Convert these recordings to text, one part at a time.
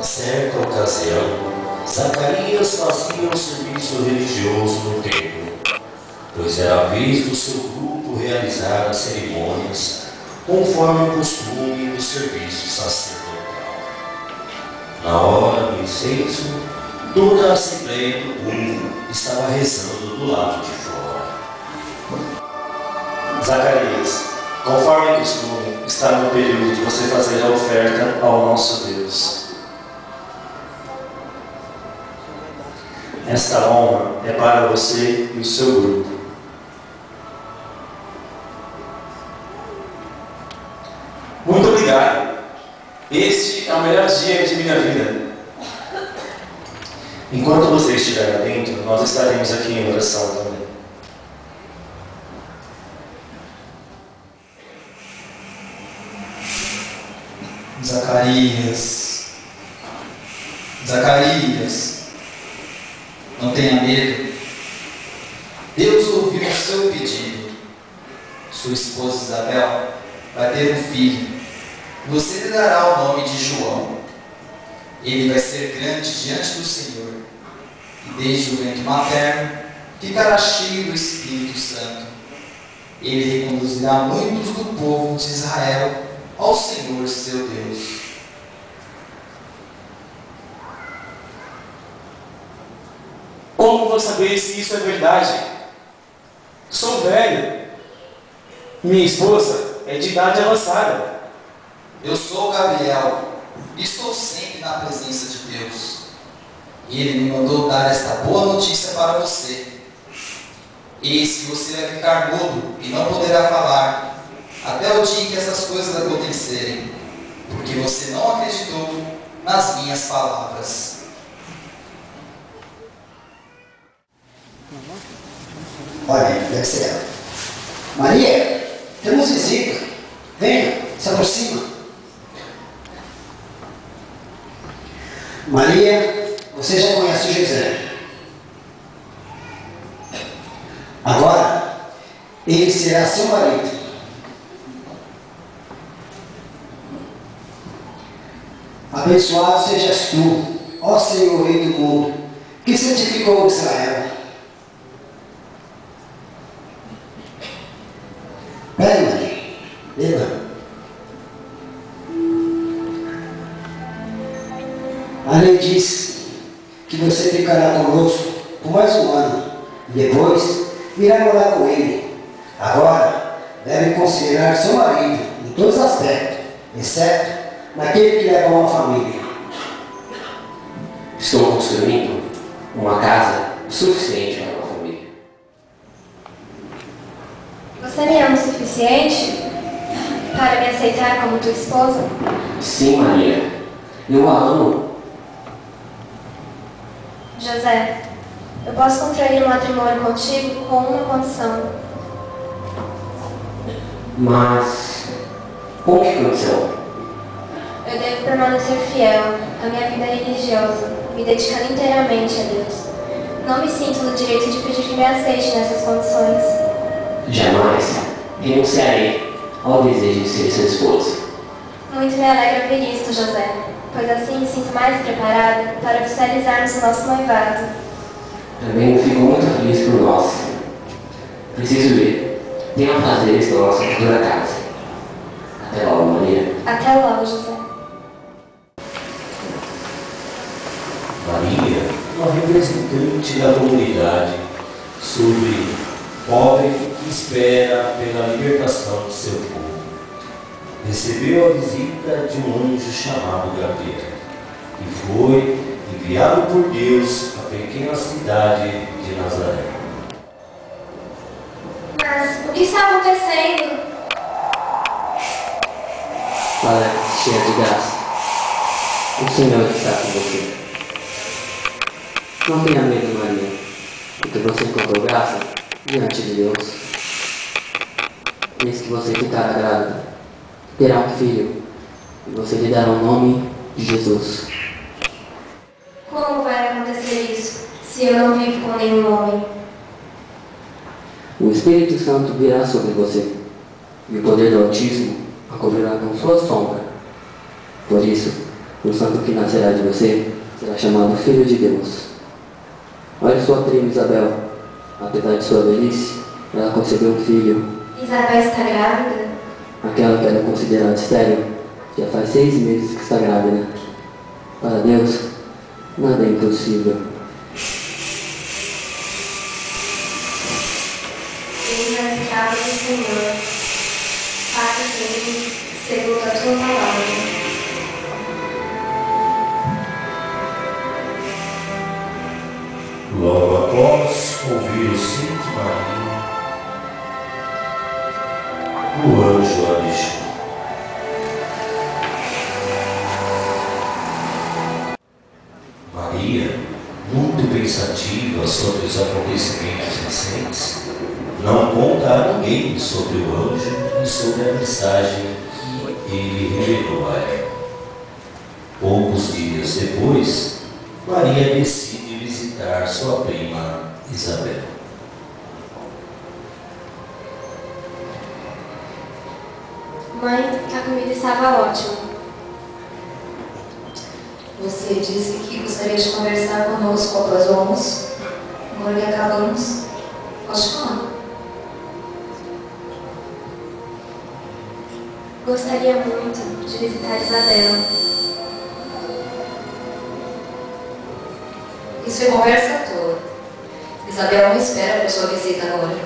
Certa ocasião, Zacarias fazia um serviço religioso no templo, pois era a vez do seu grupo realizar as cerimônias, conforme o costume do serviço sacerdotal. Na hora do incenso, toda a assembleia do povo estava rezando do lado de fora. Zacarias, conforme o costume, está no período de você fazer a oferta ao nosso Deus. Esta honra é para você e o seu grupo. Muito obrigado. Este é o melhor dia de minha vida. Enquanto você estiver lá dentro, nós estaremos aqui em oração também. Zacarias, não tenha medo. Deus ouviu o seu pedido. Sua esposa Isabel vai ter um filho. Você lhe dará o nome de João. Ele vai ser grande diante do Senhor, e desde o ventre materno ficará cheio do Espírito Santo. Ele reconduzirá muitos do povo de Israel ao Senhor seu Deus. Como vou saber se isso é verdade? Sou velho. Minha esposa é de idade avançada. Eu sou Gabriel, e estou sempre na presença de Deus. Ele me mandou dar esta boa notícia para você. Eis que você vai ficar mudo e não poderá falar, até o dia que essas coisas acontecerem, porque você não acreditou nas minhas palavras. Olha, deve ser ela. Maria, temos visita. Venha, se aproxima. Maria, você já conhece o José. Agora, ele será seu marido. Abençoado sejas tu, ó Senhor, Rei do mundo, que santificou Israel. Pega, Maria, beba. Maria diz que você ficará conosco por mais um ano, e depois virá morar com ele. Agora, deve considerar seu marido em todos os aspectos, exceto naquele que leva uma família. Estou construindo uma casa suficiente para uma família. Você me ama o suficiente para me aceitar como tua esposa? Sim, Maria. Eu a amo. José, eu posso contrair um matrimônio contigo com uma condição. Mas com que condição? Eu devo permanecer fiel à minha vida religiosa, me dedicando inteiramente a Deus. Não me sinto no direito de pedir que me aceite nessas condições. Jamais renunciarei ao desejo de ser sua esposa. Muito me alegra ver isto, José, pois assim me sinto mais preparada para oficializarmos o nosso noivado. Também fico muito feliz por nós. Preciso ver. Tenho afazeres na nossa futura casa. Até logo, Maria. Até logo, José. Maria, uma representante da comunidade, sobre pobre que espera pela libertação de seu povo, recebeu a visita de um anjo chamado Gabriel, que foi enviado por Deus à pequena cidade de Nazaré. Mas o que está acontecendo? Para cheia de graça, o Senhor está com você. Não tenha medo, Maria, porque você encontrou graça diante de Deus. Eis que você ficará grávida, terá um filho, e você lhe dará o nome de Jesus. Como vai acontecer isso, se eu não vivo com nenhum homem? O Espírito Santo virá sobre você, e o poder do Altíssimo a cobrirá com sua sombra. Por isso, O santo que nascerá de você será chamado Filho de Deus. Olha sua prima Isabel. Apesar de sua velhice, ela concebeu um filho. Isabel está grávida? Aquela que era considerada estéril já faz 6 meses que está grávida. Para Deus, nada é impossível. Eis a escrava do Senhor. Faça-se em mim segundo a tua palavra. Logo após ouvir o sim de Maria, o anjo a deixou. Maria, muito pensativa sobre os acontecimentos recentes, não conta a ninguém sobre o anjo e sobre a mensagem que ele revelou a ela. Poucos dias depois, Maria decide visitar sua prima Isabel. Mãe, a comida estava ótima. Você disse que gostaria de conversar conosco após o almoço. Agora que acabamos, pode falar. Gostaria muito de visitar Isabel. Isso é conversa à toa. Isabel não espera por sua visita agora.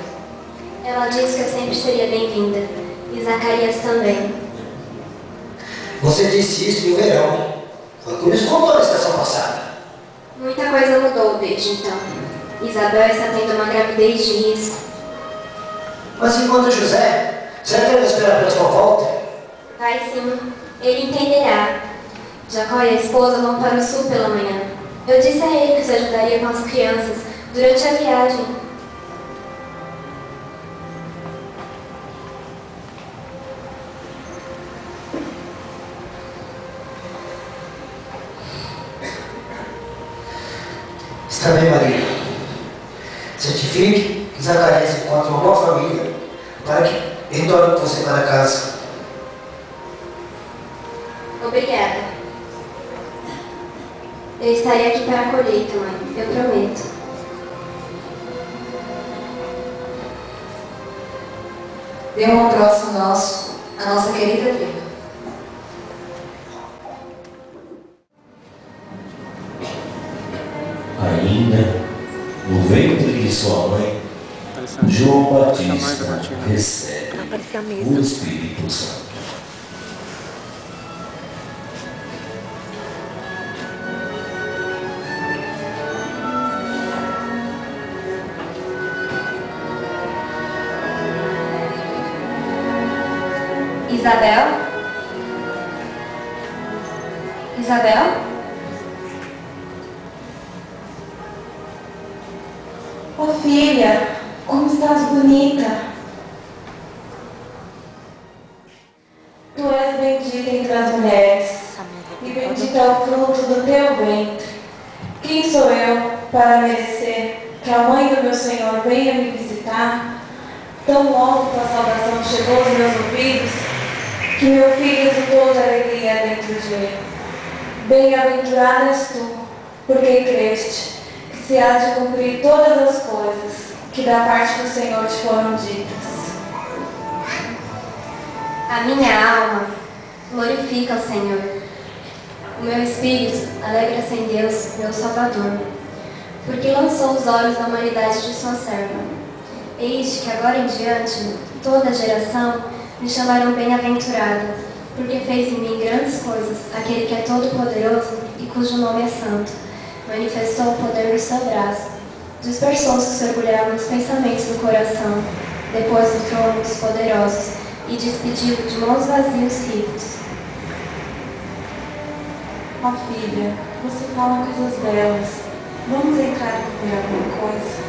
Ela disse que eu sempre seria bem-vinda. E Zacarias também. Você disse isso no verão. Foi como nos contou na estação passada. Muita coisa mudou desde então. Isabel está tendo uma gravidez de risco. Mas enquanto José, será que ele vai esperar pela sua volta? Vai sim, ele entenderá. Jacó e a esposa vão para o sul pela manhã. Eu disse a ele que se ajudaria com as crianças durante a viagem. Está bem, Maria. Certifique que Zacarias encontre uma boa família para que retorne com você para casa. Obrigada. Eu estarei aqui para a colheita, mãe. Eu prometo. Dê um abraço nosso, a nossa querida prima. Ainda no ventre de sua mãe, João Batista recebe o Espírito Santo. Isabel? Isabel? Oh filha, como estás bonita. Tu és bendita entre as mulheres, e bendito é o fruto do teu ventre. Quem sou eu para merecer que a mãe do meu Senhor venha me visitar? Tão logo que a salvação chegou aos meus ouvidos, que meu filho exultou de alegria dentro de mim. Bem-aventurada és tu, porque creste, que se há de cumprir todas as coisas que da parte do Senhor te foram ditas. A minha alma glorifica o Senhor. O meu espírito alegra-se em Deus, meu Salvador, porque lançou os olhos da humanidade de sua serva. Eis que agora em diante, toda geração me chamarão bem-aventurada, porque fez em mim grandes coisas aquele que é todo-poderoso e cujo nome é santo. Manifestou o poder do seu braço, dispersou os que se orgulhavam nos pensamentos do coração, depois do trono dos poderosos, e despediu de mãos vazios ricos. Ó filha, você fala coisas belas. Vamos entrar e comer alguma coisa?